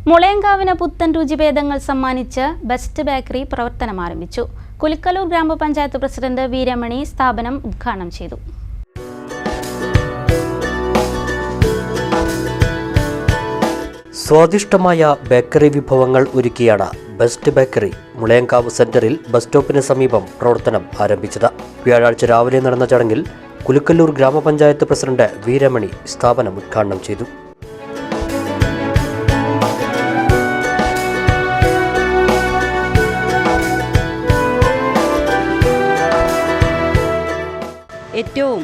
മുളയങ്കാവിന് പുത്തൻ രുചിഭേദങ്ങൾ സമ്മാനിച്ച് best bakery പ്രവർത്തനം ആരംഭിച്ചു. കുലിക്കലൂർ ഗ്രാമപഞ്ചായത്ത് പ്രസിഡന്റ് വി രമണി സ്ഥാപനം ഉദ്ഘാടനം ചെയ്തു. സ്വാദിഷ്ടമായ ബേക്കറി വിഭവങ്ങൾ ഒരുക്കിയാണ് ബെസ്റ്റ് ബേക്കറി മുളയങ്കാവ് സെന്ററിൽ ബസ് സ്റ്റോപ്പിന് സമീപം പ്രവർത്തനം ആരംഭിച്ചത്. വ്യാഴാഴ്ച രാവിലെ നടന്ന ചടങ്ങിൽ കുലിക്കലൂർ ഗ്രാമപഞ്ചായത്ത് പ്രസിഡന്റ് വി രമണി സ്ഥാപനം ഉദ്ഘാടനം ചെയ്തു. ഏറ്റവും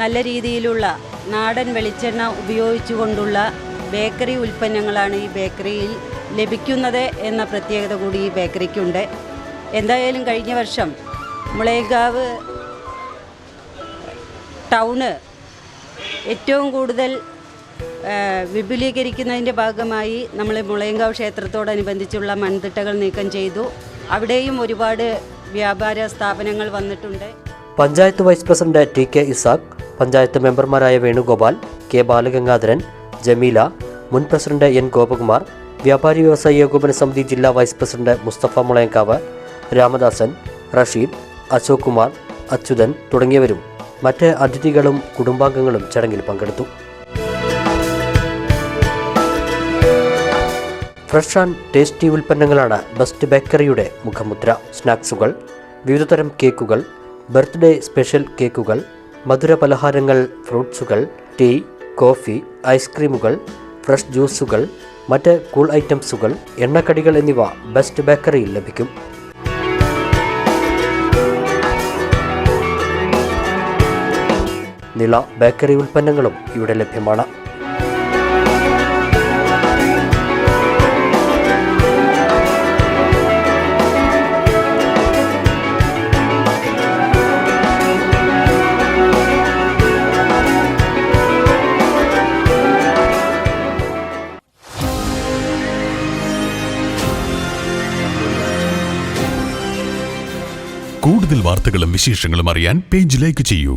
നല്ല രീതിയിലുള്ള നാടൻ വെളിച്ചെണ്ണ ഉപയോഗിച്ചുകൊണ്ടുള്ള ബേക്കറി ഉൽപ്പന്നങ്ങളാണ് ഈ ബേക്കറിയിൽ ലഭിക്കുന്നത് എന്ന പ്രത്യേകത കൂടി ഈ ബേക്കറിക്കുണ്ട്. എന്തായാലും കഴിഞ്ഞ വർഷം മുളയങ്കാവ് ടൗണ് ഏറ്റവും കൂടുതൽ വിപുലീകരിക്കുന്നതിൻ്റെ ഭാഗമായി നമ്മൾ മുളയങ്കാവ് ക്ഷേത്രത്തോടനുബന്ധിച്ചുള്ള മൺതിട്ടകൾ നീക്കം ചെയ്തു. അവിടെയും ഒരുപാട് വ്യാപാര സ്ഥാപനങ്ങൾ വന്നിട്ടുണ്ട്. Panchayat vice president T K Isaq, panchayat മെമ്പർമാരായ വേണുഗോപാൽ, കെ ബാലഗംഗാധരൻ, ജമീല, മുൻ പ്രസിഡന്റ് എൻ ഗോപകുമാർ, വ്യാപാരി വ്യവസായി ഏകോപന സമിതി ജില്ലാ വൈസ് പ്രസിഡന്റ് മുസ്തഫ മുളയങ്കാവ്, രാമദാസൻ, റഷീദ്, അശോക് കുമാർ, അച്യുതൻ തുടങ്ങിയവരും മറ്റ് അതിഥികളും കുടുംബാംഗങ്ങളും ചടങ്ങിൽ പങ്കെടുത്തു. ഫ്രഷ് ആൻഡ് ടേസ്റ്റി ഉൽപ്പന്നങ്ങളാണ് ബെസ്റ്റ് ബേക്കറിയുടെ മുഖമുദ്ര. സ്നാക്സുകൾ, വിവിധതരം കേക്കുകൾ, ബർത്ത്ഡേ സ്പെഷ്യൽ കേക്കുകൾ, മധുര പലഹാരങ്ങൾ, ഫ്രൂട്ട്സുകൾ, ടീ, കോഫി, ഐസ്ക്രീമുകൾ, ഫ്രഷ് ജ്യൂസുകൾ, മറ്റ് കൂൾ ഐറ്റംസുകൾ, എണ്ണക്കടികൾ എന്നിവ ബെസ്റ്റ് ബേക്കറിയിൽ ലഭിക്കും. നില ബേക്കറി ഉൽപ്പന്നങ്ങളും ഇവിടെ ലഭ്യമാണ്. കൂടുതൽ വാർത്തകളും വിശേഷങ്ങളും അറിയാൻ പേജ് ലൈക്ക് ചെയ്യൂ.